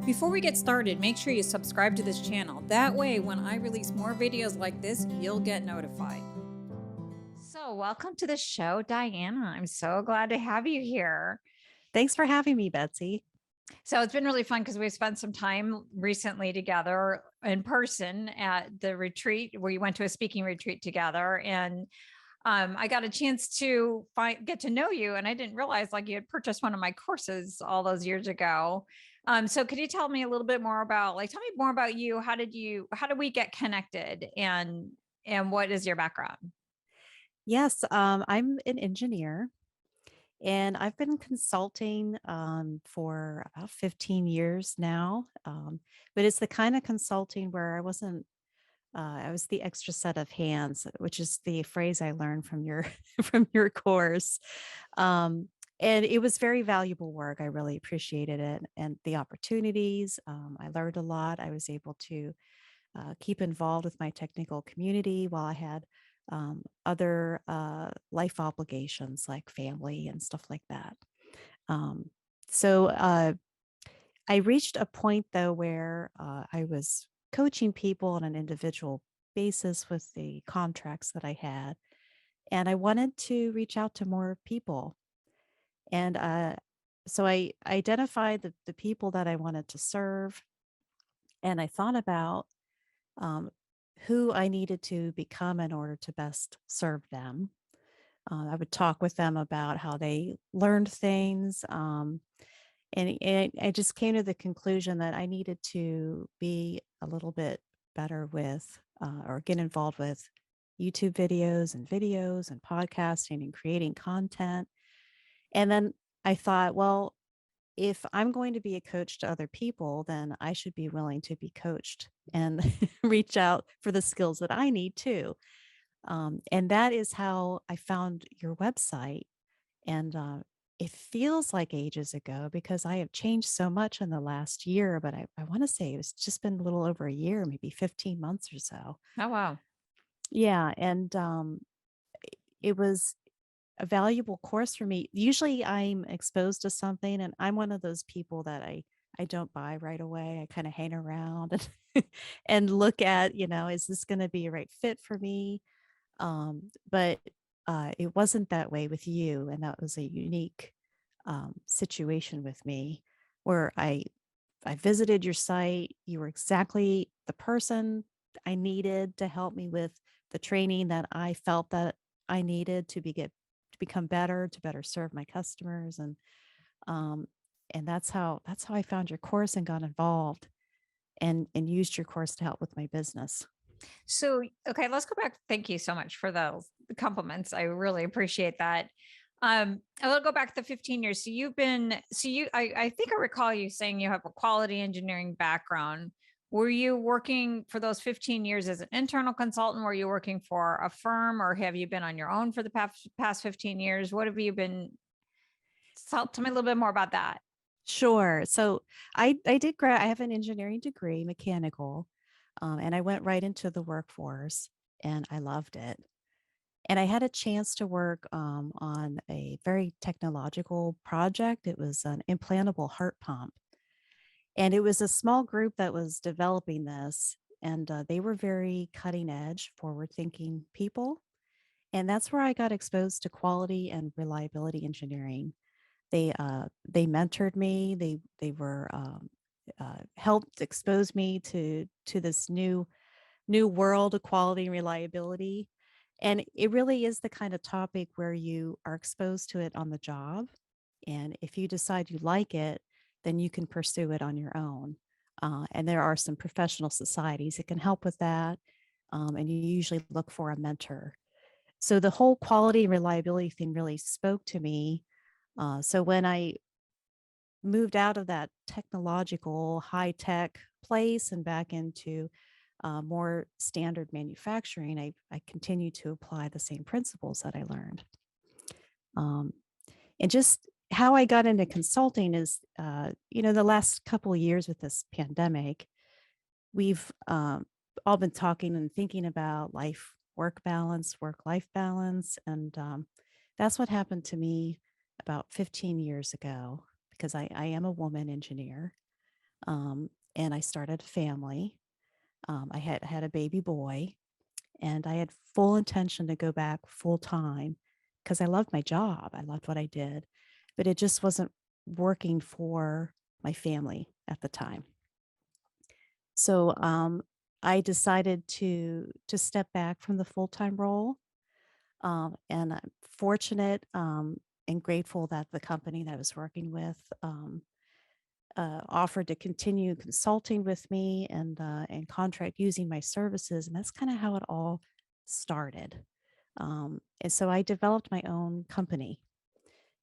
Before we get started, make sure you subscribe to this channel. That way, when I release more videos like this, you'll get notified. So, welcome to the show, Dianna. I'm so glad to have you here. Thanks for having me, Betsy. So, it's been really fun because we spent some time recently together in person at the retreat where you went to a speaking retreat together. And I got a chance to get to know you, and I didn't realize like you had purchased one of my courses all those years ago. So could you tell me a little bit more about tell me more about you? How did we get connected, and what is your background? Yes, I'm an engineer and I've been consulting for about 15 years now. But it's the kind of consulting where I was the extra set of hands, which is the phrase I learned from your from your course. Um, and it was very valuable work. I really appreciated it and the opportunities. I learned a lot. I was able to keep involved with my technical community while I had other life obligations like family and stuff like that. Um, so I reached a point though where I was coaching people on an individual basis with the contracts that I had. And I wanted to reach out to more people. And so I identified the people that I wanted to serve. And I thought about um, who I needed to become in order to best serve them. I would talk with them about how they learned things. And I just came to the conclusion that I needed to be a little bit better with or get involved with YouTube videos and podcasting and creating content. And then I thought, well, if I'm going to be a coach to other people, then I should be willing to be coached and reach out for the skills that I need too. And that is how I found your website. And it feels like ages ago because I have changed so much in the last year, but I want to say it's just been a little over a year, maybe 15 months or so. Oh wow. Yeah. And it was a valuable course for me. Usually I'm exposed to something and I'm one of those people that I don't buy right away. I kind of hang around and and look at, is this going to be a right fit for me? But it wasn't that way with you, and that was a unique situation with me where I visited your site. You were exactly the person I needed to help me with the training that I felt that I needed to become better, to better serve my customers. Um, and that's how I found your course and got involved and used your course to help with my business. So okay, let's go back. Thank you so much for those compliments. I really appreciate that. I will go back to 15 years. So I think I recall you saying you have a quality engineering background. Were you working for those 15 years as an internal consultant? Were you working for a firm, or have you been on your own for the past 15 years? What have you been? Tell me a little bit more about that. Sure. So I did I have an engineering degree, mechanical, and I went right into the workforce and I loved it. And I had a chance to work on a very technological project. It was an implantable heart pump. And it was a small group that was developing this. And they were very cutting edge, forward thinking people. And that's where I got exposed to quality and reliability engineering. They mentored me. They were helped expose me to this new world of quality and reliability. And it really is the kind of topic where you are exposed to it on the job. And if you decide you like it, then you can pursue it on your own. And there are some professional societies that can help with that. And you usually look for a mentor. So the whole quality and reliability thing really spoke to me. So when I moved out of that technological high tech place and back into more standard manufacturing, I continue to apply the same principles that I learned. Um, and just how I got into consulting is, the last couple of years with this pandemic, we've all been talking and thinking about work balance, work life balance. And that's what happened to me about 15 years ago because I am a woman engineer. and I started a family. I had a baby boy, and I had full intention to go back full time because I loved my job. I loved what I did, but it just wasn't working for my family at the time. So I decided to step back from the full time role, and I'm fortunate and grateful that the company that I was working with offered to continue consulting with me and contract using my services, and that's kind of how it all started. And so I developed my own company,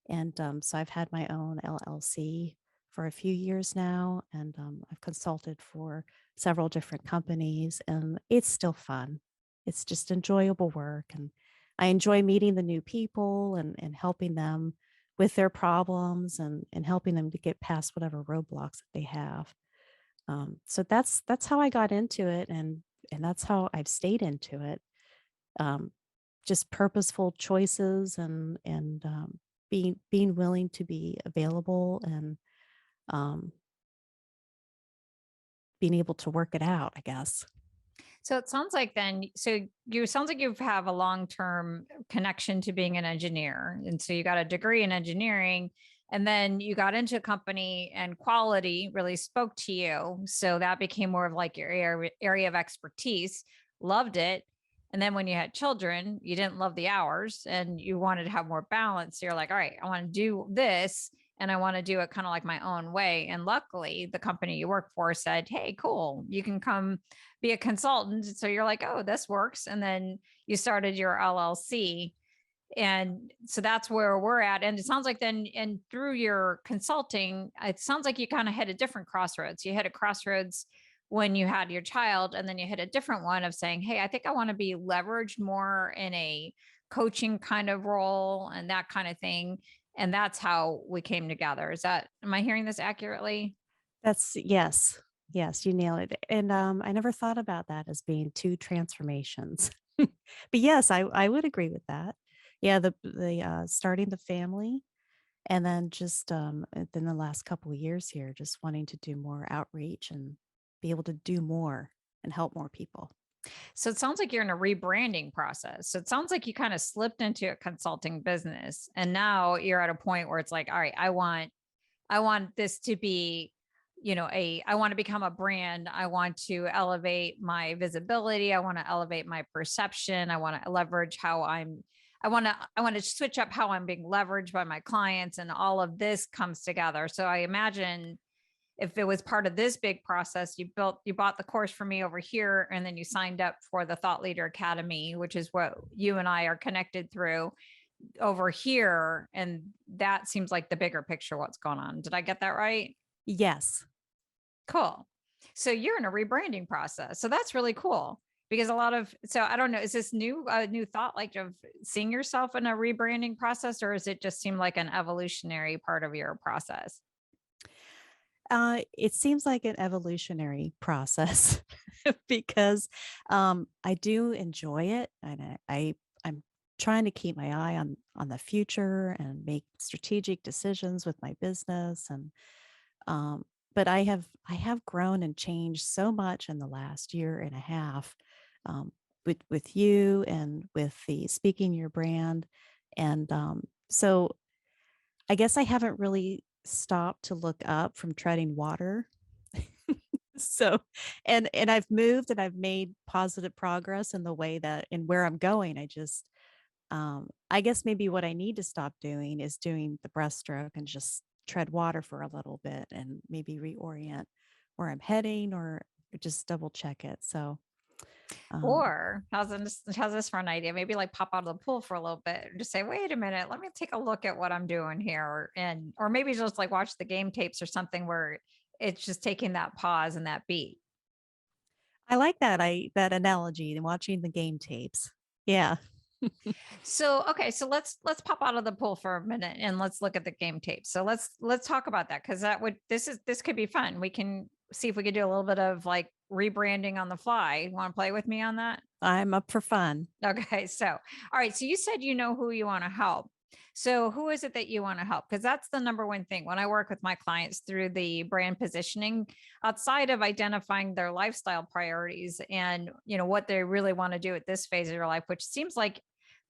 and so I've had my own LLC for a few years now, and I've consulted for several different companies, and it's still fun. It's just enjoyable work, and I enjoy meeting the new people and helping them with their problems and helping them to get past whatever roadblocks that they have. So that's how I got into it, and that's how I've stayed into it. Um, just purposeful choices and being willing to be available and um, being able to work it out, I guess. So it sounds like then, so you sounds like you have a long-term connection to being an engineer. And so you got a degree in engineering and then you got into a company and quality really spoke to you. So that became more of like your area of expertise, loved it. And then when you had children, you didn't love the hours and you wanted to have more balance. So you're like, all right, I want to do this and I want to do it kind of like my own way. And luckily, the company you work for said, hey, cool, you can come be a consultant. So you're like, oh, this works. And then you started your LLC. And so that's where we're at. And it sounds like then, and through your consulting, it sounds like you kind of hit a different crossroads. You hit a crossroads when you had your child, and then you hit a different one of saying, hey, I think I want to be leveraged more in a coaching kind of role and that kind of thing. And that's how we came together. Is that, am I hearing this accurately? That's yes, yes, you nail it. And I never thought about that as being two transformations. But yes, I would agree with that. Yeah, the starting the family and then just within the last couple of years here, just wanting to do more outreach and be able to do more and help more people. So it sounds like you're in a rebranding process. So it sounds like you kind of slipped into a consulting business and now you're at a point where it's like, all right, I want this to be, I want to become a brand. I want to elevate my visibility. I want to elevate my perception. I want to leverage how I want to switch up how I'm being leveraged by my clients and all of this comes together. So I imagine if it was part of this big process, you bought the course for me over here and then you signed up for the Thought Leader Academy, which is what you and I are connected through over here. And that seems like the bigger picture, what's going on. Did I get that right? Yes. Cool. So you're in a rebranding process. So that's really cool because a lot of, so I don't know, is this new thought like of seeing yourself in a rebranding process, or is it just seem like an evolutionary part of your process? It seems like an evolutionary process because I do enjoy it, and I'm trying to keep my eye on the future and make strategic decisions with my business, and but I have grown and changed so much in the last year and a half with you and with the speaking your brand, and so I guess I haven't really stopped to look up from treading water. So, and I've moved and I've made positive progress in the way that in where I'm going. I guess maybe what I need to stop doing is doing the breaststroke and just tread water for a little bit and maybe reorient where I'm heading or just double check it. So, um, Or how's this for an idea? Maybe like pop out of the pool for a little bit and just say, wait a minute, let me take a look at what I'm doing here. Or maybe just like watch the game tapes or something where it's just taking that pause and that beat. I like that analogy and watching the game tapes. Yeah. So okay, so let's pop out of the pool for a minute and let's look at the game tape. So let's talk about that because this could be fun. We can see if we could do a little bit of like rebranding on the fly. Want to play with me on that? I'm up for fun. Okay, so all right, so you said you know who you want to help. So who is it that you want to help? Because that's the number one thing when I work with my clients through the brand positioning, outside of identifying their lifestyle priorities and, what they really want to do at this phase of your life, which seems like,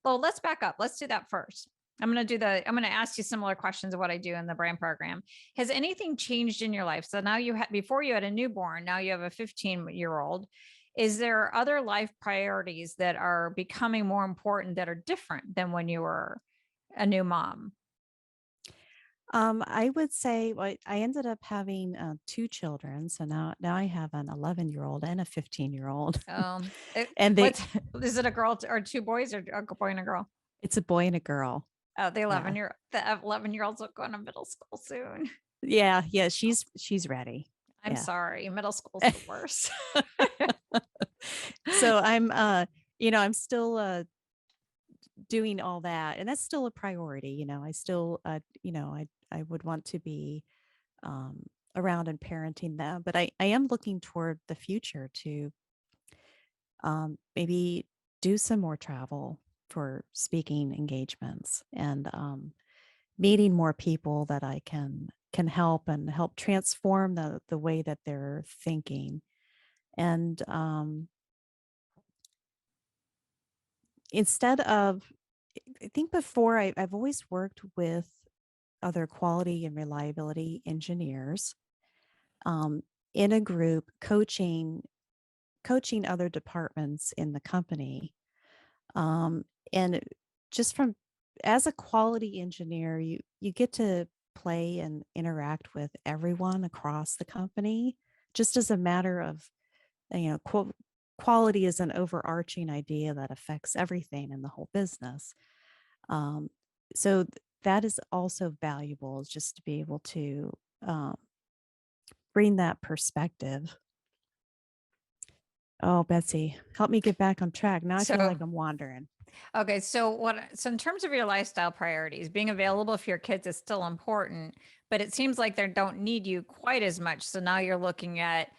well, let's back up. Let's do that first. I'm going to ask you similar questions of what I do in the brand program. Has anything changed in your life? So now before you had a newborn, now you have a 15-year-old. Is there other life priorities that are becoming more important that are different than when you were a new mom? I would say, well, I ended up having two children. So now I have an 11-year-old and a 15-year-old. And What's is it a girl or two boys or a boy and a girl? it's a boy and a girl. Oh, Yeah. the 11-year-olds will go to middle school soon. Yeah, she's ready. I'm Yeah. sorry, middle school's the worst. So I'm still doing all that, and that's still a priority. I still I would want to be around and parenting them, but I am looking toward the future to maybe do some more travel for speaking engagements and meeting more people that I can help and help transform the way that they're thinking. And instead of, I think before I've always worked with other quality and reliability engineers um, in a group, coaching other departments in the company. And just from as a quality engineer, you get to play and interact with everyone across the company, just as a matter of quality is an overarching idea that affects everything in the whole business. Um, so that is also valuable, is just to be able to um, bring that perspective. Oh, Betsy, help me get back on track. Now I feel So like I'm wandering. okay, so in terms of your lifestyle priorities, being available for your kids is still important, but it seems like they don't need you quite as much. So now you're looking at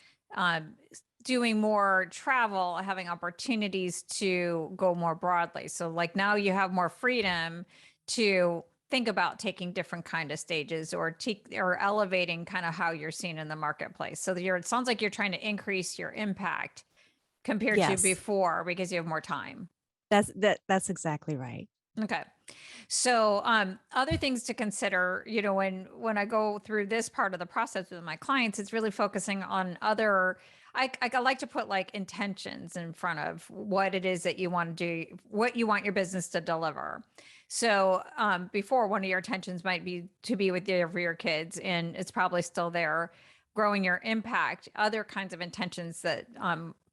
doing more travel, having opportunities to go more broadly. So like now you have more freedom to think about taking different kind of stages or elevating kind of how you're seen in the marketplace. So it sounds like you're trying to increase your impact compared to Yes, before because you have more time. that's exactly right. Okay. So other things to consider, when I go through this part of the process with my clients, it's really focusing on I like to put like intentions in front of what it is that you want to do, what you want your business to deliver. So before, one of your intentions might be to be with for your kids, and it's probably still there, growing your impact. Other kinds of intentions that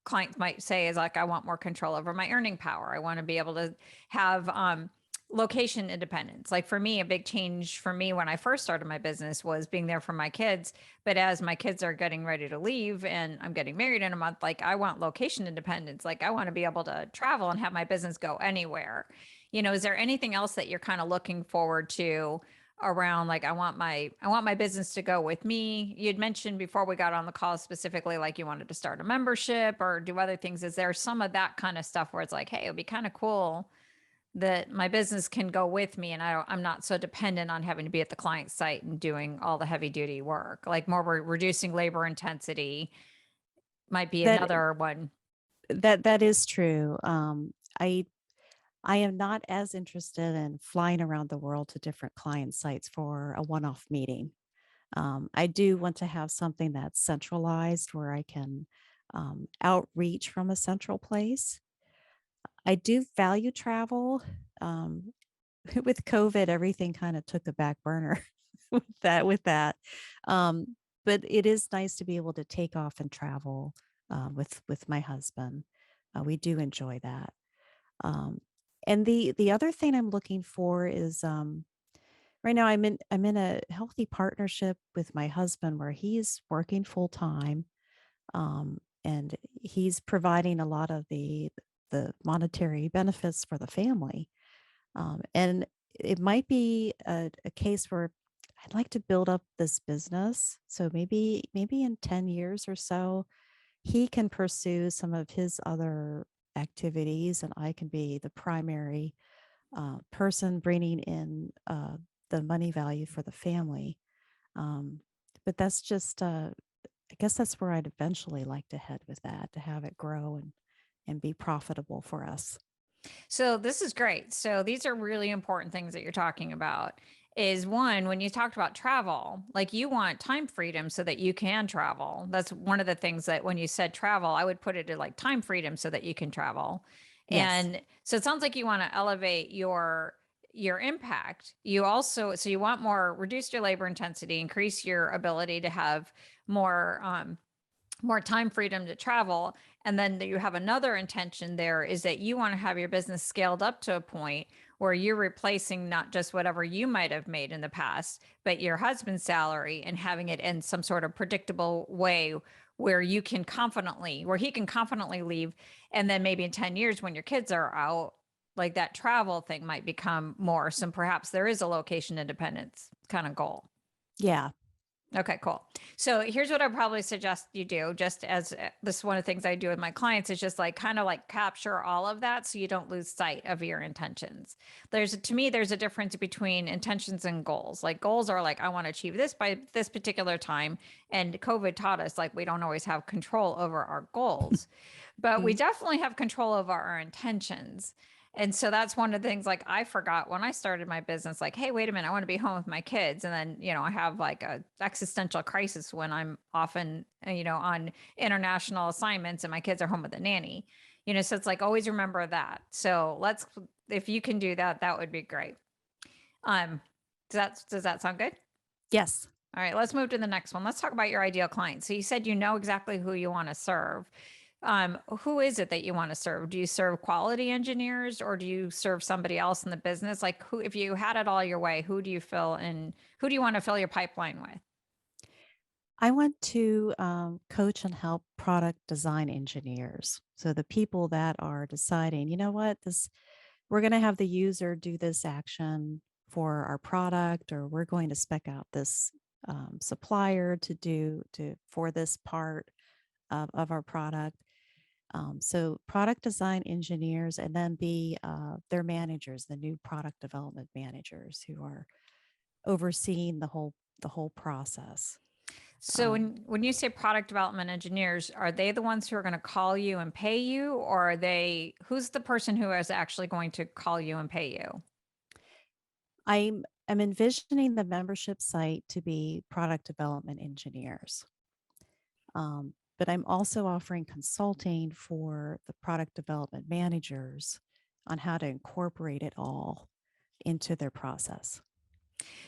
clients might say is like, I want more control over my earning power. I want to be able to have location independence. Like for me, a big change for me when I first started my business was being there for my kids. But as my kids are getting ready to leave and I'm getting married in a month, like I want location independence. Like I want to be able to travel and have my business go anywhere. Is there anything else that you're kind of looking forward to around like I want my business to go with me? You'd mentioned before we got on the call specifically like you wanted to start a membership or do other things. Is there some of that kind of stuff where it's like, hey, it'd be kind of cool that my business can go with me and I'm not so dependent on having to be at the client site and doing all the heavy duty work, like more reducing labor intensity might be That another one. that is true. I am not as interested in flying around the world to different client sites for a one-off meeting. I do want to have something that's centralized where I can outreach from a central place. I do value travel. Um, with COVID, everything kind of took a back burner with that. Um, but it is nice to be able to take off and travel with my husband. We do enjoy that. Um, and the other thing I'm looking for is right now I'm in a healthy partnership with my husband where he's working full time, and he's providing a lot of the monetary benefits for the family. And it might be a case where I'd like to build up this business. So maybe in 10 years or so, he can pursue some of his other activities and I can be the primary person bringing in the money value for the family. Um, but that's just, I guess that's where I'd eventually like to head with that, to have it grow and be profitable for us. So this is great. So these are really important things that you're talking about. Is one, when you talked about travel, like you want time freedom so that you can travel. That's one of the things that when you said travel, I would put it to like time freedom so that you can travel. Yes. And so it sounds like you want to elevate your impact. You also so you want more reduce your labor intensity, increase your ability to have more more time freedom to travel. And then you have another intention there is that you want to have your business scaled up to a point where you're replacing not just whatever you might have made in the past, but your husband's salary and having it in some sort of predictable way where where he can confidently leave. And then maybe in 10 years when your kids are out, like that travel thing might become more. So perhaps there is a location independence kind of goal. Yeah. Okay, cool. So here's what I probably suggest you do, just as this is one of the things I do with my clients is just like kind of like capture all of that so you don't lose sight of your intentions. To me, there's a difference between intentions and goals. Like goals are like, I want to achieve this by this particular time. And COVID taught us like we don't always have control over our goals, but we Mhm. definitely have control over our intentions. And so that's one of the things like I forgot when I started my business, like, hey, wait a minute, I want to be home with my kids. And then, I have like a existential crisis when I'm often, on international assignments and my kids are home with a nanny. So it's like always remember that. So if you can do that, that would be great. Um, does that sound good? Yes. All right, let's move to the next one. Let's talk about your ideal client. So you said you know exactly who you want to serve. Who is it that you want to serve? Do you serve quality engineers or do you serve somebody else in the business? Like who, if you had it all your way, who do you want to fill your pipeline with? I want to coach and help product design engineers. So the people that are deciding, you know what, this we're going to have the user do this action for our product, or we're going to spec out this supplier to do to for this part of our product. So product design engineers, and then be their managers, the new product development managers who are overseeing the whole process. So Um, when you say product development engineers, are they the ones who are going to call you and pay you, or who's the person who is actually going to call you and pay you? I'm envisioning the membership site to be product development engineers. But I'm also offering consulting for the product development managers on how to incorporate it all into their process.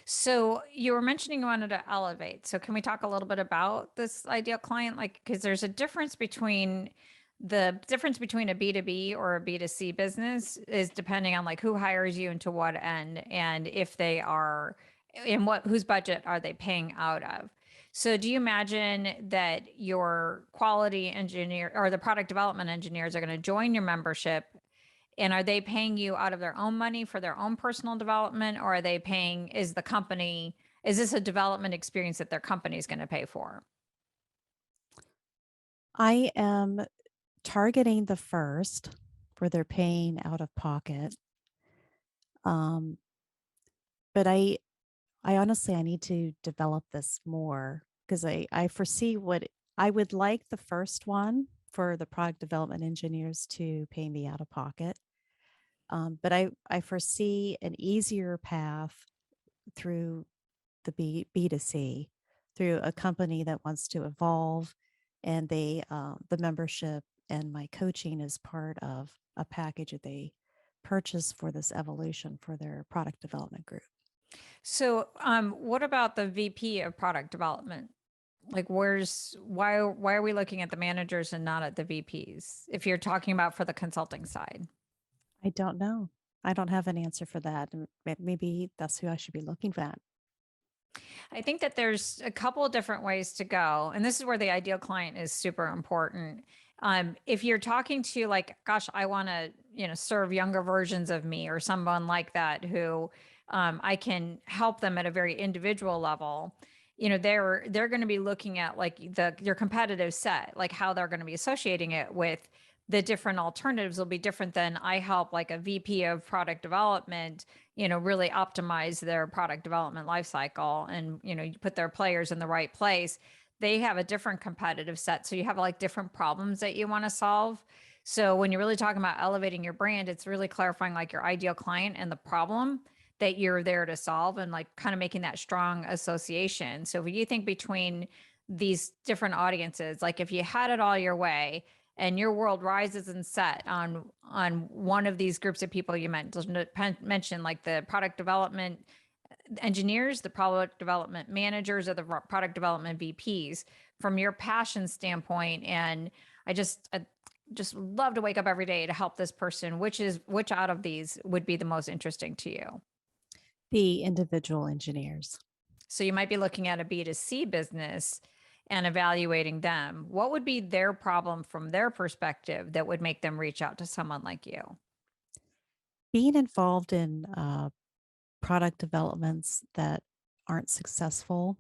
So you were mentioning you wanted to elevate. So can we talk a little bit about this ideal client? Like, because there's a difference between a B2B or a B2C business is depending on like who hires you and to what end, and if they are in whose budget are they paying out of. So do you imagine that your quality engineer or the product development engineers are going to join your membership, and are they paying you out of their own money for their own personal development, or are they paying, is this a development experience that their company is going to pay for? I am targeting the first where they're paying out of pocket. Um, but I honestly I need to develop this more because I foresee what I would like the first one for the product development engineers to pay me out of pocket. But I foresee an easier path through the B2C, through a company that wants to evolve, and the membership and my coaching is part of a package that they purchase for this evolution for their product development group. So, what about the VP of product development? Like, why are we looking at the managers and not at the VPs? If you're talking about for the consulting side. I don't know. I don't have an answer for that. And maybe that's who I should be looking at. I think that there's a couple of different ways to go. And this is where the ideal client is super important. If you're talking to like, gosh, I want to, serve younger versions of me or someone like that who I can help them at a very individual level, they're going to be looking at like your competitive set, like how they're going to be associating it with the different alternatives will be different than I help like a VP of product development, really optimize their product development lifecycle and, you put their players in the right place. They have a different competitive set. So you have like different problems that you want to solve. So when you're really talking about elevating your brand, it's really clarifying like your ideal client and the problem that you're there to solve and like kind of making that strong association. So if you think between these different audiences, like if you had it all your way and your world rises and set on one of these groups of people you mentioned, like the product development engineers, the product development managers, or the product development VPs, from your passion standpoint, and I just love to wake up every day to help this person. Which out of these would be the most interesting to you? The individual engineers. So you might be looking at a B2C business and evaluating them. What would be their problem from their perspective that would make them reach out to someone like you? Being involved in product developments that aren't successful,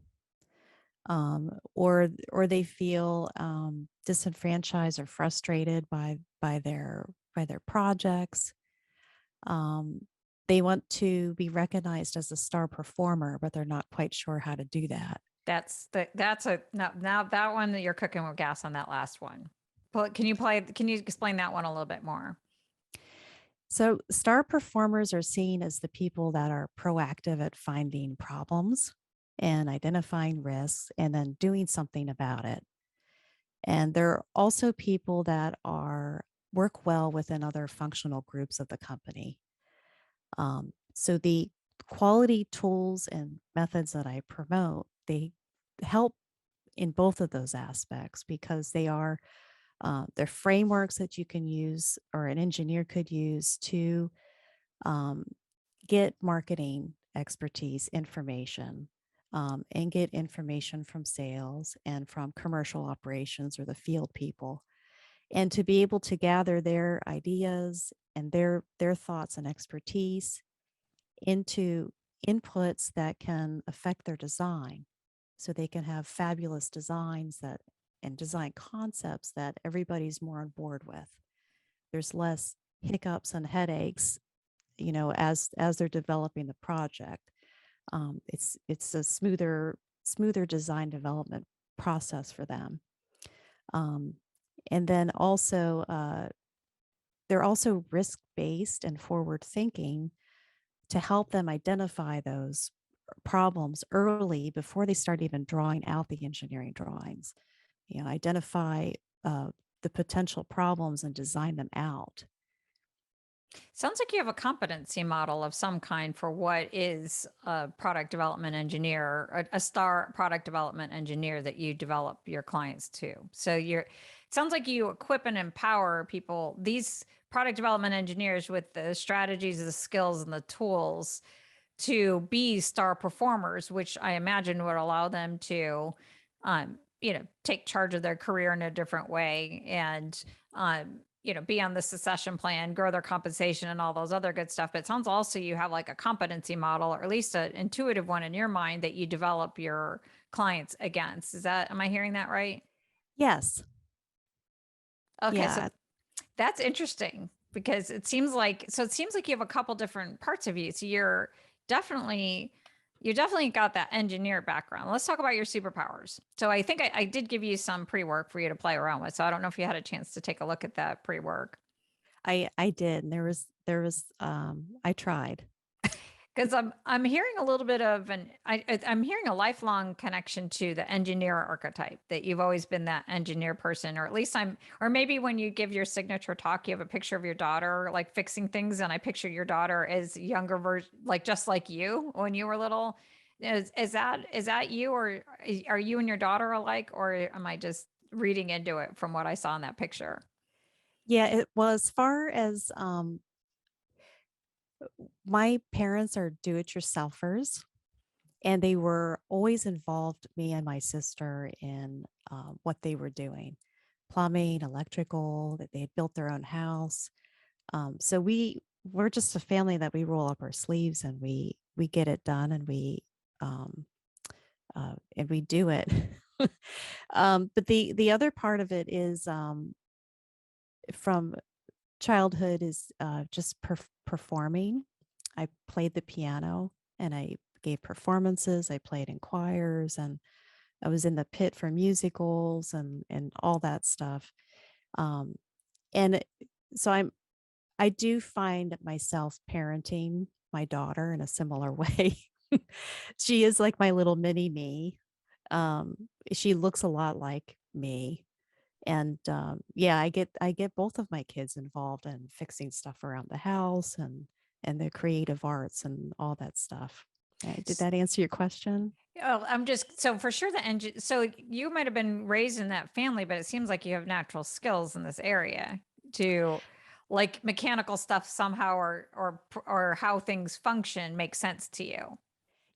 or they feel disenfranchised or frustrated by their projects. They want to be recognized as a star performer, but they're not quite sure how to do that. That's a now that one that you're cooking with gas on that last one. Can you explain that one a little bit more? So, star performers are seen as the people that are proactive at finding problems and identifying risks and then doing something about it. And there are also people that are work well within other functional groups of the company. So the quality tools and methods that I promote, they help in both of those aspects because they're frameworks that you can use or an engineer could use to um, get marketing expertise information, and get information from sales and from commercial operations or the field people, and to be able to gather their ideas and their thoughts and expertise into inputs that can affect their design, so they can have fabulous designs that and design concepts that everybody's more on board with. There's less hiccups and headaches, as they're developing the project. It's a smoother design development process for them. Um, and then also, they're also risk based and forward thinking to help them identify those problems early before they start even drawing out the engineering drawings. Identify uh, the potential problems and design them out. Sounds like you have a competency model of some kind for what is a product development engineer, a star product development engineer that you develop your clients to. So it sounds like you equip and empower people, these product development engineers, with the strategies, the skills, and the tools to be star performers, which I imagine would allow them to, take charge of their career in a different way and, be on the succession plan, grow their compensation, and all those other good stuff. But it sounds also you have like a competency model, or at least an intuitive one in your mind that you develop your clients against. Am I hearing that right? Yes. Okay, so Yeah. that's interesting because it seems like you have a couple different parts of you. So definitely you definitely got that engineer background. Let's talk about your superpowers. So I think I did give you some pre-work for you to play around with. So I don't know if you had a chance to take a look at that pre-work. I did. And there was I tried. Because I'm hearing a little bit of I'm hearing a lifelong connection to the engineer archetype, that you've always been that engineer person, or at least or maybe when you give your signature talk, you have a picture of your daughter like fixing things, and I picture your daughter as younger version, like just like you when you were little. Is that you, or are you and your daughter alike, or am I just reading into it from what I saw in that picture? Yeah, it was. As far as my parents are do-it-yourselfers, and they were always involved, me and my sister, in what they were doing, plumbing, electrical. That they had built their own house. So we're just a family that we roll up our sleeves and we get it done, um, and we do it. But the other part of it is, from childhood is just performing. I played the piano and I gave performances. I played in choirs and I was in the pit for musicals and all that stuff. Um, and so I do find myself parenting my daughter in a similar way. She is like my little mini me. She looks a lot like me. And yeah, I get both of my kids involved in fixing stuff around the house and the creative arts and all that stuff. Did that answer your question? Oh, I'm just so for sure the engine. So you might have been raised in that family, but it seems like you have natural skills in this area to like mechanical stuff somehow or how things function makes sense to you.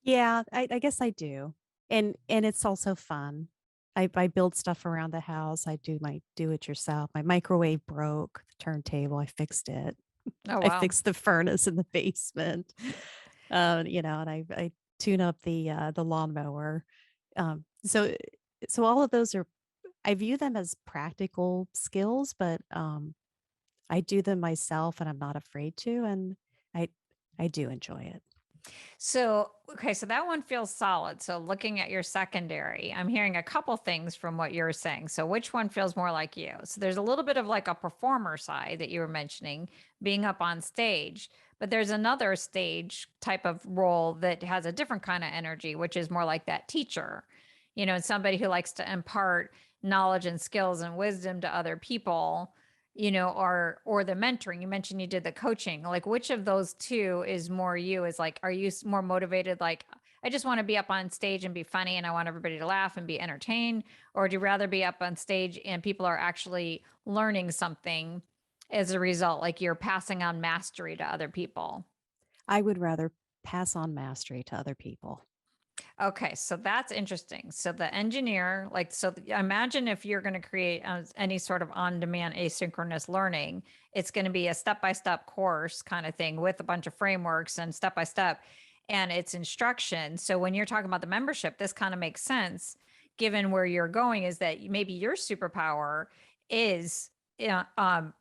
Yeah, I guess I do. And it's also fun. I build stuff around the house. I do my do it yourself. My microwave broke, the turntable, I fixed it. Oh, I wow. fixed the furnace in the basement. And I tune up the lawnmower. So all of those are I view them as practical skills, but I do them myself and I'm not afraid to and I I do enjoy it. So, okay, so that one feels solid. So, looking at your secondary, I'm hearing a couple things from what you're saying. So, which one feels more like you? So, there's a little bit of like a performer side that you were mentioning, being up on stage, but there's another stage type of role that has a different kind of energy, which is more like that teacher, somebody who likes to impart knowledge and skills and wisdom to other people, or the mentoring. You mentioned you did the coaching. Like which of those two is more you? Is like, are you more motivated like I just want to be up on stage and be funny and I want everybody to laugh and be entertained, or would you rather be up on stage and people are actually learning something as a result, like you're passing on mastery to other people? I would rather pass on mastery to other people. Okay, so that's interesting. So the engineer, like, so imagine if you're going to create any sort of on-demand asynchronous learning, it's going to be a step-by-step course kind of thing with a bunch of frameworks and step-by-step, and it's instruction. So when you're talking about the membership, this kind of makes sense, given where you're going, is that maybe your superpower is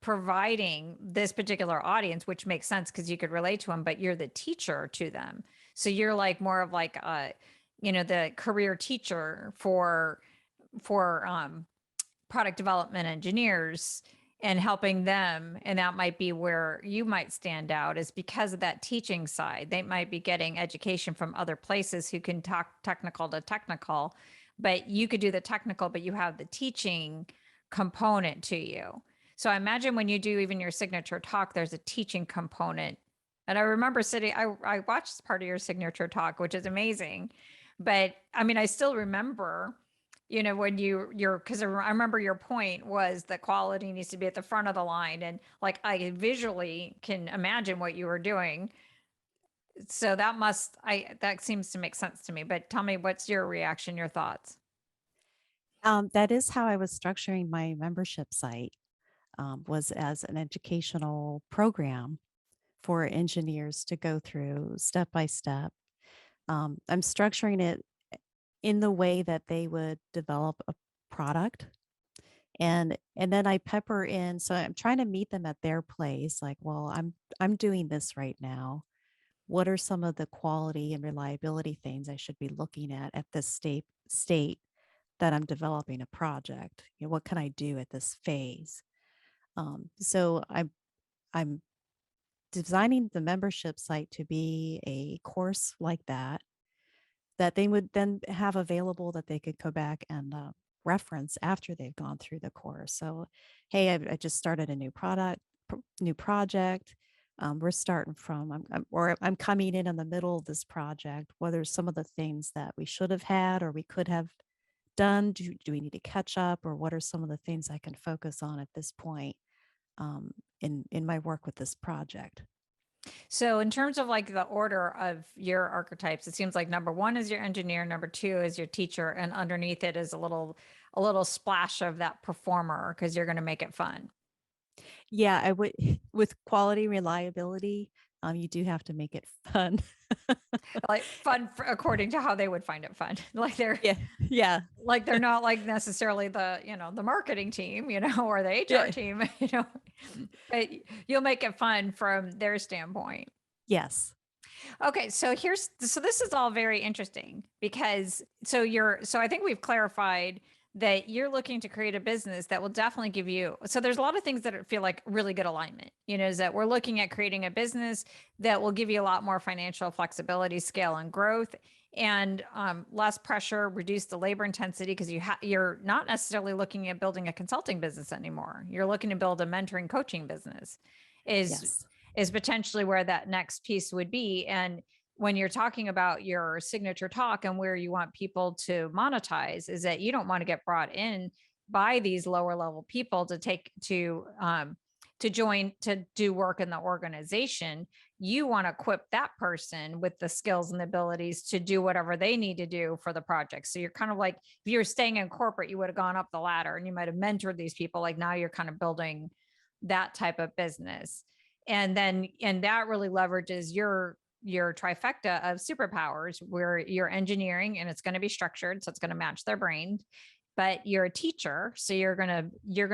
providing this particular audience, which makes sense because you could relate to them, but you're the teacher to them. So you're like more of like a the career teacher for product development engineers and helping them. And that might be where you might stand out is because of that teaching side. They might be getting education from other places who can talk technical to technical, but you could do the technical, but you have the teaching component to you. So I imagine when you do even your signature talk, there's a teaching component. And I remember I watched part of your signature talk, which is amazing. But I mean, I still remember, when because I remember your point was that quality needs to be at the front of the line. And like, I visually can imagine what you were doing. So that seems to make sense to me. But tell me, what's your reaction, your thoughts? That is how I was structuring my membership site, was as an educational program for engineers to go through step by step. I'm structuring it in the way that they would develop a product and then I pepper in so I'm trying to meet them at their place like, well, I'm doing this right now. What are some of the quality and reliability things I should be looking at this state that I'm developing a project? What can I do at this phase? So I'm designing the membership site to be a course like that that they would then have available that they could go back and reference after they've gone through the course. So, hey, I just started a new project. We're starting from, I'm coming in the middle of this project. What are some of the things that we should have had or we could have done? Do we need to catch up, or what are some of the things I can focus on at this point in my work with this project? So, in terms of like the order of your archetypes, it seems like number one is your engineer, number two is your teacher, and underneath it is a little splash of that performer because you're going to make it fun. Yeah, I would with quality reliability. You do have to make it fun. Like fun according to how they would find it fun. Like Yeah. Yeah. they're not like necessarily the, the marketing team, or the HR Yeah. team, but you'll make it fun from their standpoint. Yes. Okay, so this is all very interesting because so I think we've clarified that you're looking to create a business that will definitely give you. So there's a lot of things that feel like really good alignment, is that we're looking at creating a business that will give you a lot more financial flexibility, scale, and growth, and less pressure, reduce the labor intensity because you're not necessarily looking at building a consulting business anymore. You're looking to build a mentoring coaching business. Is Yes. is potentially where that next piece would be. And when you're talking about your signature talk and where you want people to monetize, is that you don't want to get brought in by these lower level people to join to do work in the organization. You want to equip that person with the skills and the abilities to do whatever they need to do for the project. So you're kind of like, if you're staying in corporate, you would have gone up the ladder and you might have mentored these people. Like now you're kind of building that type of business. And that really leverages your trifecta of superpowers where you're engineering and it's going to be structured. So it's going to match their brain, but you're a teacher. So you're going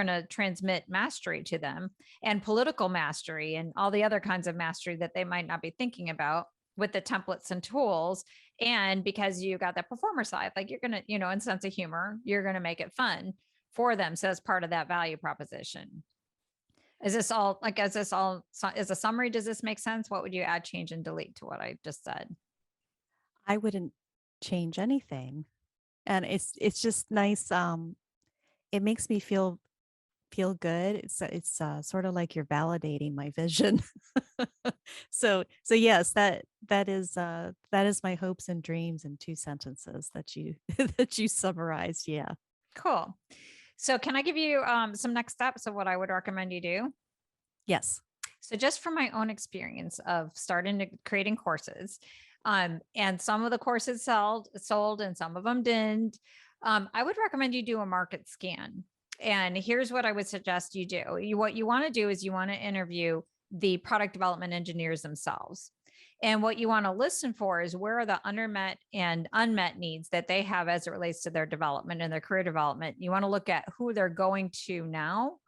to transmit mastery to them and political mastery and all the other kinds of mastery that they might not be thinking about with the templates and tools. And because you got that performer side, like you're going to, in sense of humor, you're going to make it fun for them. So as part of that value proposition. Is this all is a summary? Does this make sense? What would you add, change, and delete to what I just said? I wouldn't change anything. And it's just nice. It makes me feel good. It's sort of like you're validating my vision. So yes, that is my hopes and dreams in 2 sentences that you that you summarized. Yeah. Cool. So can I give you some next steps of what I would recommend you do? Yes. So just from my own experience of creating courses, and some of the courses sold and some of them didn't, I would recommend you do a market scan. And here's what I would suggest you do. What you want to do is you want to interview the product development engineers themselves. And what you want to listen for is where are the undermet and unmet needs that they have as it relates to their development and their career development. You want to look at who they're going to now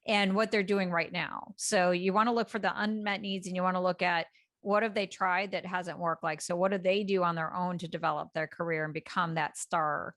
and what they're doing right now. So you want to look for the unmet needs and you want to look at what have they tried that hasn't worked. Like, so what do they do on their own to develop their career and become that star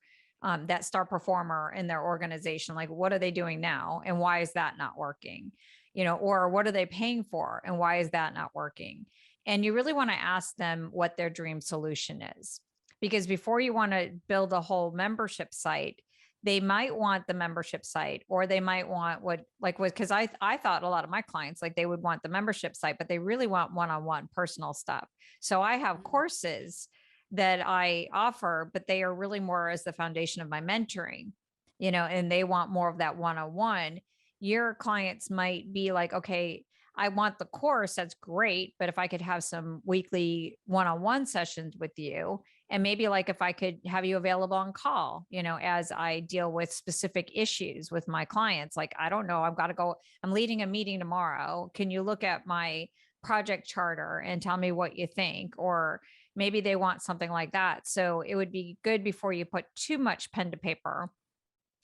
performer in their organization? Like, what are they doing now? And why is that not working? Or what are they paying for? And why is that not working? And you really want to ask them what their dream solution is. Because before you want to build a whole membership site, they might want the membership site, or they might want because I thought a lot of my clients, like they would want the membership site, but they really want one-on-one personal stuff. So I have courses that I offer, but they are really more as the foundation of my mentoring, and they want more of that one-on-one. Your clients might be like, okay, I want the course. That's great. But if I could have some weekly one-on-one sessions with you, and maybe like if I could have you available on call, as I deal with specific issues with my clients, like, I don't know, I'm leading a meeting tomorrow. Can you look at my project charter and tell me what you think? Or maybe they want something like that. So it would be good before you put too much pen to paper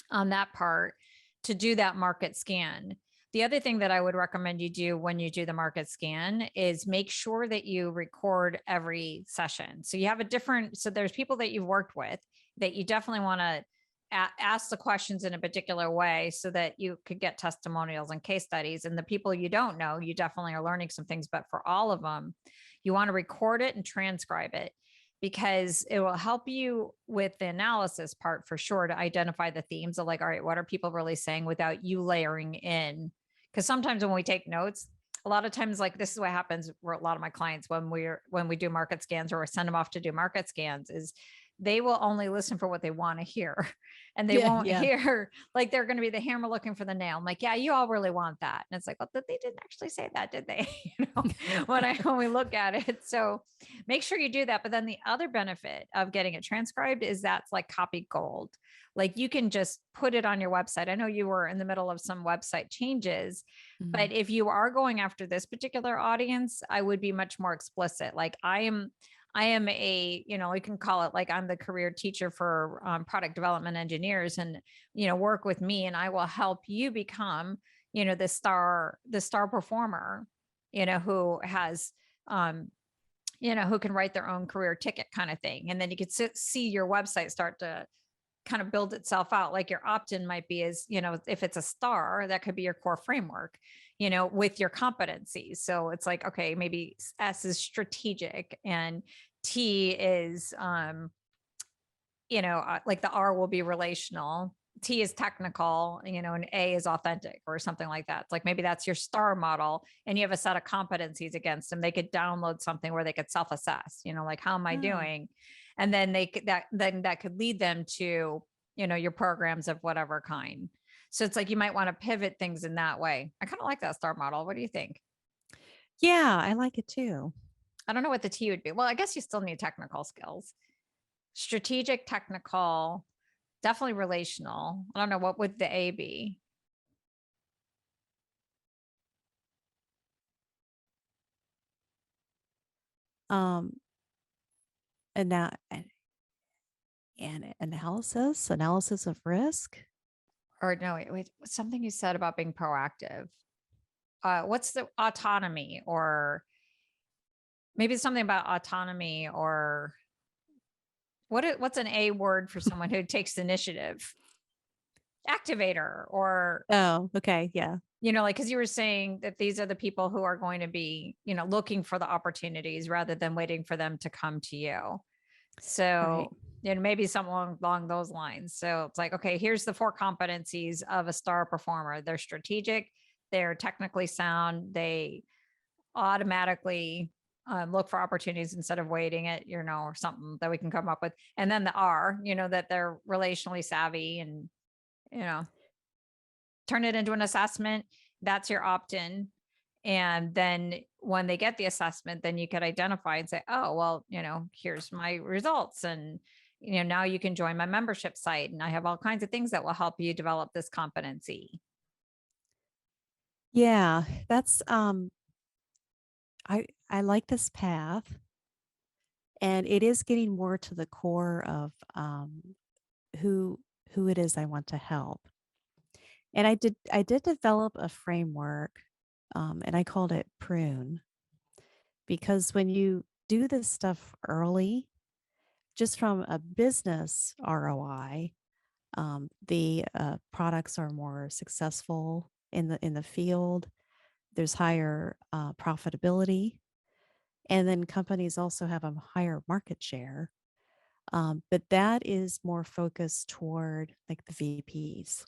on that part to do that market scan. The other thing that I would recommend you do when you do the market scan is make sure that you record every session. So you have so there's people that you've worked with that you definitely want to ask the questions in a particular way so that you could get testimonials and case studies. And the people you don't know, you definitely are learning some things, but for all of them, you want to record it and transcribe it, because it will help you with the analysis part for sure to identify the themes of like, all right, what are people really saying without you layering in? Because sometimes when we take notes, a lot of times, like this is what happens for a lot of my clients when we do market scans or send them off to do market scans, is they will only listen for what they want to hear. And they won't hear, like, they're going to be the hammer looking for the nail. I'm like, yeah, you all really want that. And it's like, well, they didn't actually say that, did they? When we look at it. So make sure you do that. But then the other benefit of getting it transcribed is that's like copy gold. Like you can just put it on your website. I know you were in the middle of some website changes, Mhm. but if you are going after this particular audience, I would be much more explicit. Like I am a, we can call it like I'm the career teacher for product development engineers, and, work with me and I will help you become, the star performer, who has, um, who can write their own career ticket kind of thing. And then you could see your website start to kind of build itself out. Like your opt-in might be is, if it's a star, that could be your core framework, with your competencies. So it's like, okay, maybe S is strategic and T is, like the R will be relational. T is technical, and A is authentic or something like that. It's like maybe that's your star model and you have a set of competencies against them. They could download something where they could self-assess, like how am I Oh, doing? And then they could that could lead them to, your programs of whatever kind. So it's like you might want to pivot things in that way. I kind of like that star model. What do you think? yeah, I like it too. I don't know what the T would be. Well, I guess you still need technical skills. Strategic, technical, definitely relational. I don't know, what would the A be? Um, and now and analysis of risk. Or no, wait, something you said about being proactive. What's the autonomy, or maybe something about autonomy, or what's an A word for someone who takes initiative? Activator, or, Oh, okay, yeah, like, because you were saying that these are the people who are going to be, looking for the opportunities rather than waiting for them to come to you. right. So, maybe something along those lines. So it's like, okay, here's the four competencies of a star performer. They're strategic, they're technically sound, they automatically look for opportunities instead of waiting it, or something that we can come up with. And then the R, that they're relationally savvy and, you know, turn it into an assessment. That's your opt in. And then when they get the assessment, then you could identify and say, oh, well, here's my results. And, now you can join my membership site. And I have all kinds of things that will help you develop this competency. Yeah, that's I like this path, and it is getting more to the core of who who it is I want to help. And I did develop a framework, and I called it prune, because when you do this stuff early, just from a business ROI, the products are more successful in the field. There's higher profitability, and then companies also have a higher market share. But that is more focused toward like the VPs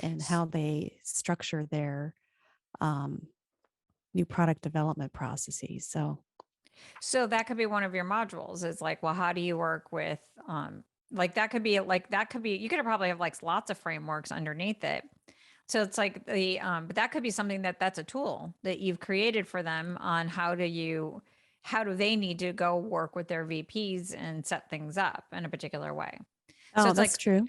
and how they structure their um, new product development processes. So, So that could be one of your modules, is like, well, how do you work with, like that could be, you could probably have like lots of frameworks underneath it. So it's like but that could be something that's a tool that you've created for them on how do they need to go work with their VPs and set things up in a particular way. So oh, it's that's like, true.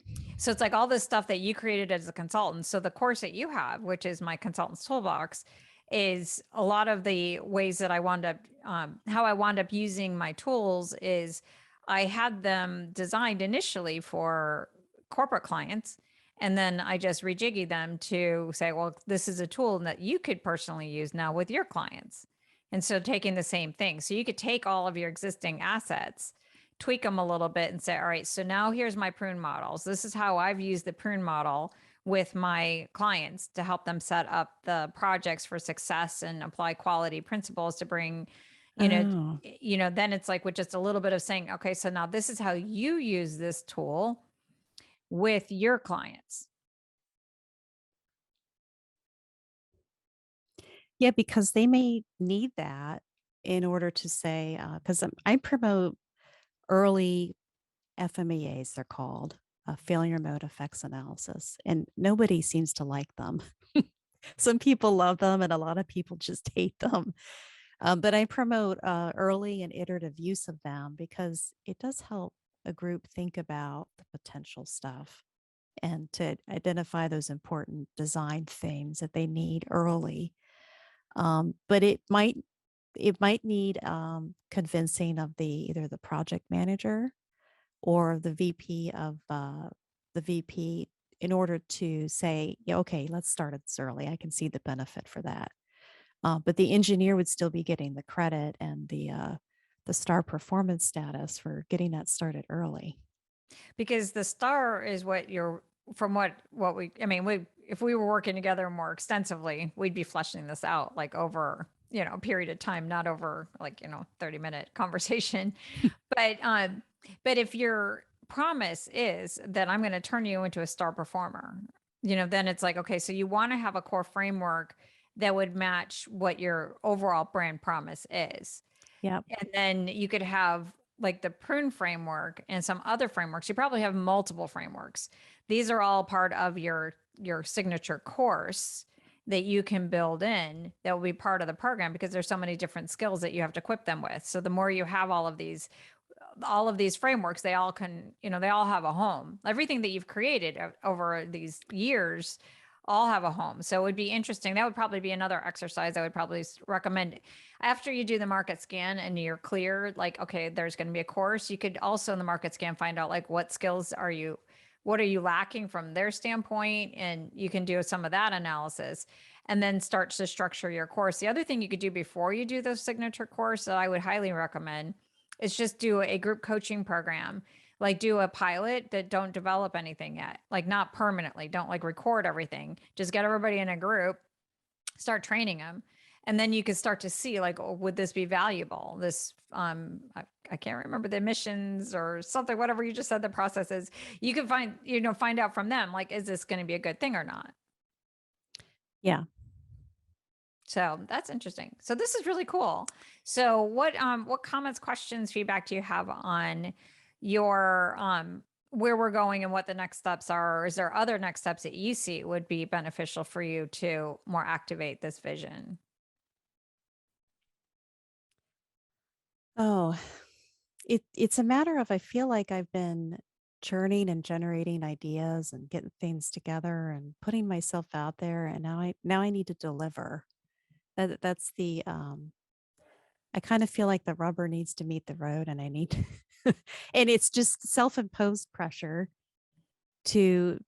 all this stuff that you created as a consultant. So the course that you have, which is my consultant's toolbox, is a lot of the ways that I wound up, how I wound up using my tools is I had them designed initially for corporate clients. And then I just rejiggy them to say, well, this is a tool that you could personally use now with your clients. And so taking the same thing. So you could take all of your existing assets, tweak them a little bit and say, all right, so now here's my prune models. This is how I've used the prune model with my clients to help them set up the projects for success and apply quality principles to bring, you know, Oh, then it's like with just a little bit of saying, okay, so now this is how you use this tool with your clients. yeah, because they may need that in order to say, because I promote early FMEAs, they're called, failure mode effects analysis, and nobody seems to like them. Some people love them, and a lot of people just hate them. But I promote early and iterative use of them because it does help a group think about the potential stuff. and to identify those important design themes that they need early. But it might need convincing of either the project manager or the VP in order to say, yeah, okay, let's start it this early. I can see the benefit for that. But the engineer would still be getting the credit and the star performance status for getting that started early. Because the star is what you're from what we I mean, we if we were working together more extensively, we'd be fleshing this out like over, a period of time, not over like, 30-minute conversation. But if your promise is that I'm going to turn you into a star performer, then it's like, okay, so you want to have a core framework that would match what your overall brand promise is. Yeah. And then you could have like the prune framework and some other frameworks. You probably have multiple frameworks. These are all part of your signature course that you can build in that will be part of the program because there's so many different skills that you have to equip them with. So the more you have all of these frameworks, they all can, they all have a home. Everything that you've created over these years all have a home. So it would be interesting. That would probably be another exercise I would probably recommend. After you do the market scan and you're clear, like, okay, there's going to be a course, you could also in the market scan find out like what are you lacking from their standpoint? And you can do some of that analysis and then start to structure your course. The other thing you could do before you do the signature course that I would highly recommend is just do a group coaching program, like do a pilot that don't develop anything yet, like not permanently, don't like record everything, just get everybody in a group, start training them. And then you can start to see like, oh, would this be valuable? I can't remember the missions or something, whatever you just said the process is. You can find out from them, like, is this going to be a good thing or not? Yeah. So that's interesting. So this is really cool. So what comments, questions, feedback do you have on your where we're going and what the next steps are? Or is there other next steps that you see would be beneficial for you to more activate this vision? Oh, it's a matter of I feel like I've been churning and generating ideas and getting things together and putting myself out there, and now I need to deliver. That's the I kind of feel like the rubber needs to meet the road, and I need and it's just self-imposed pressure to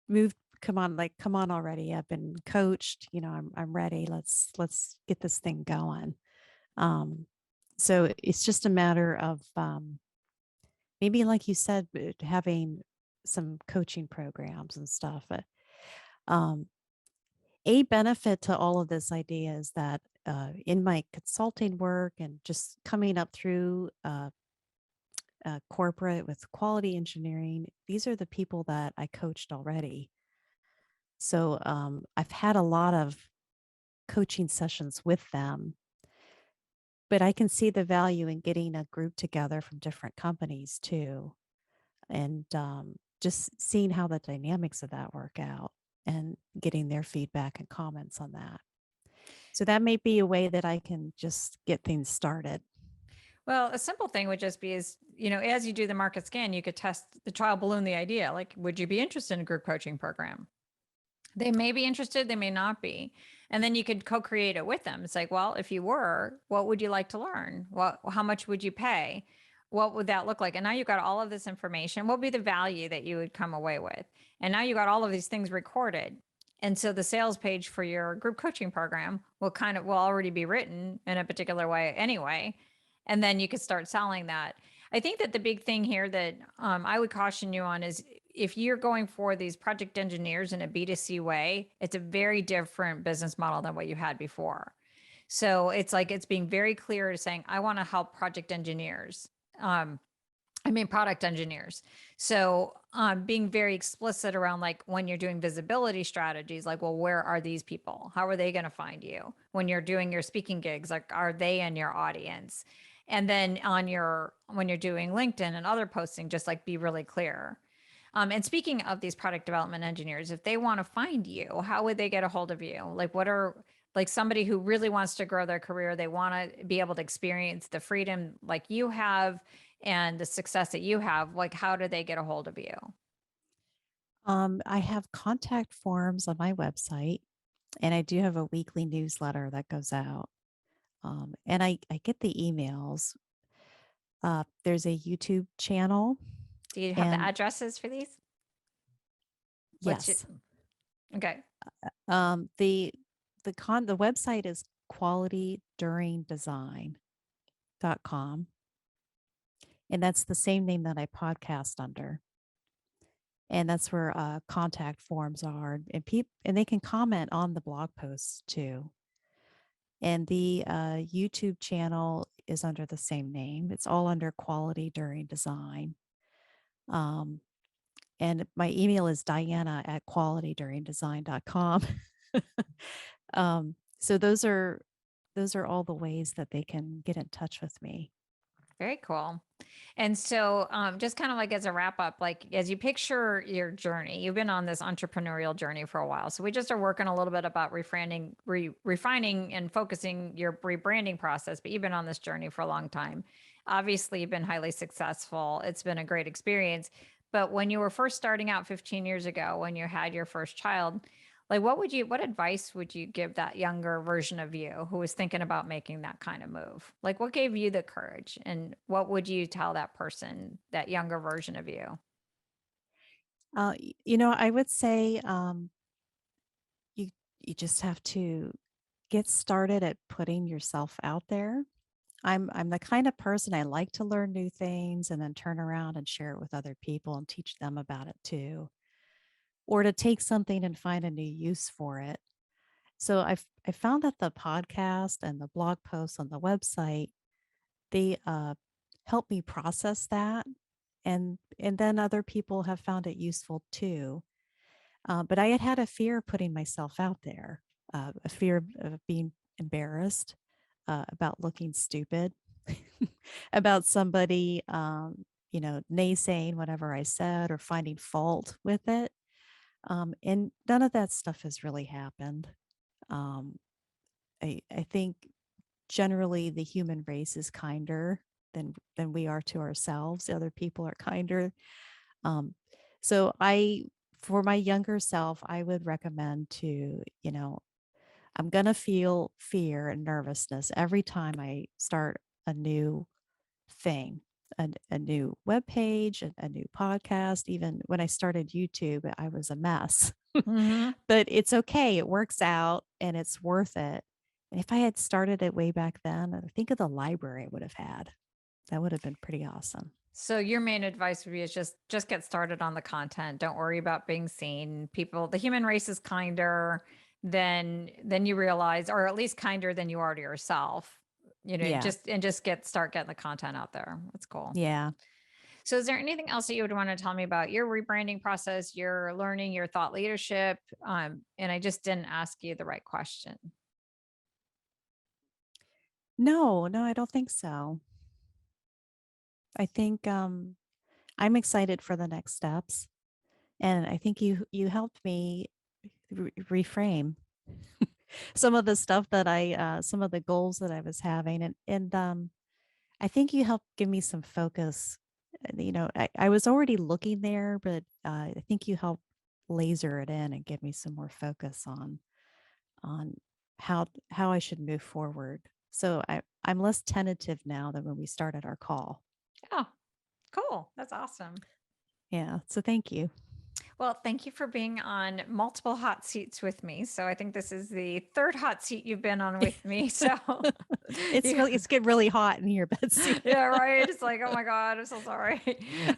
move. Come on already. I've been coached, I'm ready. Let's get this thing going. Um, so it's just a matter of maybe like you said, having some coaching programs and stuff. Um, a benefit to all of this idea is that in my consulting work and just coming up through corporate with quality engineering, these are the people that I coached already. So I've had a lot of coaching sessions with them, but I can see the value in getting a group together from different companies too, and just seeing how the dynamics of that work out and getting their feedback and comments on that. So that may be a way that I can just get things started. Well, a simple thing would just be is, as you do the market scan, you could test the trial balloon the idea. Like, would you be interested in a group coaching program? They may be interested, they may not be. And then you could co-create it with them. It's like, well, if you were, what would you like to learn? How much would you pay? What would that look like? And now you've got all of this information. What would be the value that you would come away with? And now you got all of these things recorded. And so the sales page for your group coaching program will already be written in a particular way anyway. And then you could start selling that. I think that the big thing here that I would caution you on is if you're going for these project engineers in a B2C way, it's a very different business model than what you had before. So it's like it's being very clear to saying, I want to help project engineers. Product engineers. So being very explicit around like when you're doing visibility strategies, like, well, where are these people? How are they going to find you? When you're doing your speaking gigs, like, are they in your audience? And then when you're doing LinkedIn and other posting, just like be really clear. And speaking of these product development engineers, if they want to find you, how would they get a hold of you? Like somebody who really wants to grow their career, they want to be able to experience the freedom like you have and the success that you have, like how do they get a hold of you? I have contact forms on my website, and I do have a weekly newsletter that goes out. And I get the emails. There's a YouTube channel, Do you have the and addresses for these? What's your, yes, okay. um, the the website is qualityduringdesign.com, and that's the same name that I podcast under. And that's where contact forms are, and and they can comment on the blog posts too. And the YouTube channel is under the same name. It's all under Quality During Design. Um, and my email is Dianna at qualityduringdesign.com. So those are all the ways that they can get in touch with me. Very cool. And so, just kind of like as a wrap up, like as you picture your journey, you've been on this entrepreneurial journey for a while. So we just are working a little bit about refining and focusing your rebranding process, but you've been on this journey for a long time. Obviously, you've been highly successful. It's been a great experience. But when you were first starting out 15 years ago, when you had your first child, like what advice would you give that younger version of you who was thinking about making that kind of move? Like what gave you the courage and what would you tell that person, that younger version of you? I would say you you just have to get started at putting yourself out there. I'm the kind of person, I like to learn new things and then turn around and share it with other people and teach them about it too, or to take something and find a new use for it. So I found that the podcast and the blog posts on the website, they help me process that, and then other people have found it useful too. But I had a fear of putting myself out there, a fear of being embarrassed, about looking stupid, about somebody, naysaying whatever I said or finding fault with it. And none of that stuff has really happened. Um, I think generally the human race is kinder than we are to ourselves. Other people are kinder. Um, so for my younger self, I would recommend to, I'm going to feel fear and nervousness every time I start a new thing, a new web page, a new podcast. Even when I started YouTube, I was a mess, Mm-hmm. but it's okay. It works out and it's worth it. And if I had started it way back then, think of the library I would have had. That would have been pretty awesome. So your main advice would be is just get started on the content. Don't worry about being seen. People, the human race is kinder than you realize, or at least kinder than you are to yourself. Yeah. Just start getting the content out there. That's cool. Yeah. So is there anything else that you would want to tell me about your rebranding process, your learning, your thought leadership? And I just didn't ask you the right question. No, no, I don't think so. I think I'm excited for the next steps. And I think you helped me reframe some of the stuff that some of the goals that I was having, and I think you helped give me some focus. I was already looking there, but I think you helped laser it in and give me some more focus on how I should move forward. So I'm less tentative now than when we started our call. Oh, cool. That's awesome. Yeah. So thank you. Well, thank you for being on multiple hot seats with me. So I think this is the third hot seat you've been on with me. So you, It's getting really hot in here, Betsy. yeah, right. It's like, oh my God, I'm so sorry.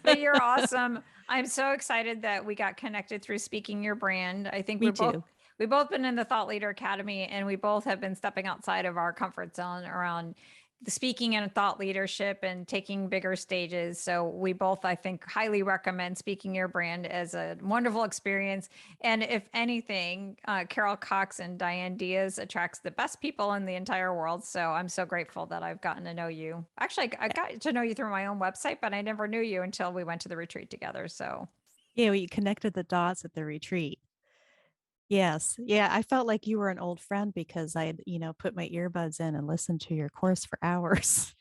But you're awesome. I'm so excited that we got connected through speaking your brand. I think Me too. we both been in the Thought Leader Academy and we both have been stepping outside of our comfort zone around the speaking and thought leadership and taking bigger stages. So we both, I think, highly recommend speaking your brand as a wonderful experience. And if anything, Carol Cox and Diane Diaz attracts the best people in the entire world. So I'm so grateful that I've gotten to know you. Actually, I got to know you through my own website, but I never knew you until we went to the retreat together. So Yeah, we connected the dots at the retreat. Yes. Yeah, I felt like you were an old friend because I had, put my earbuds in and listened to your course for hours.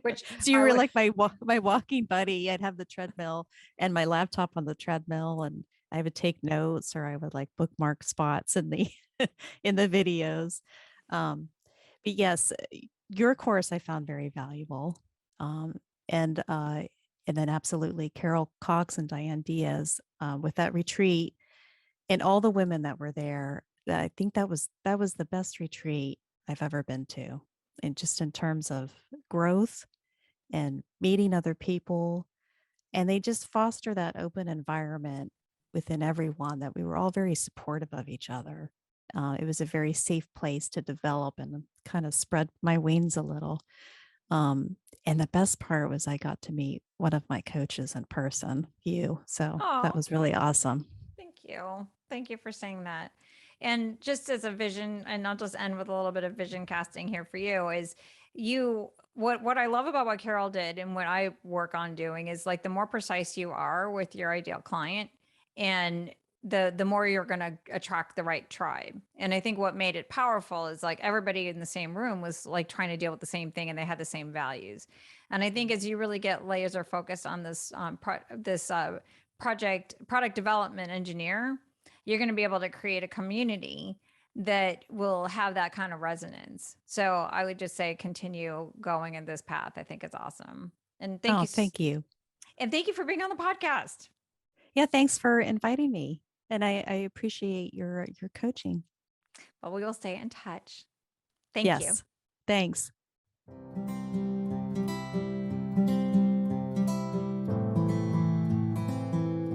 which So you I were would, like my walking buddy. I'd have the treadmill and my laptop on the treadmill, and I would take notes or I would like bookmark spots in the in the videos. Um, but yes, your course I found very valuable. Um, and uh, and then absolutely Carol Cox and Diane Diaz with that retreat and all the women that were there. I think that was the best retreat I've ever been to, and just in terms of growth and meeting other people, and they just foster that open environment within everyone that we were all very supportive of each other. It was a very safe place to develop and kind of spread my wings a little. Um, and the best part was I got to meet one of my coaches in person, you. So that Oh, was really awesome. thank you. Thank you for saying that. And just as a vision, and I'll just end with a little bit of vision casting here for you is what I love about what Carol did and what I work on doing is like the more precise you are with your ideal client and the more you're going to attract the right tribe. And I think what made it powerful is like everybody in the same room was like trying to deal with the same thing and they had the same values. And I think as you really get laser focused on this product development engineer, you're going to be able to create a community that will have that kind of resonance. So I would just say continue going in this path. I think it's awesome. And Oh, thank you. thank you for being on the podcast. Yeah, thanks for inviting me. And I appreciate your coaching. Well, we will stay in touch. Thank you. Yes. Thanks.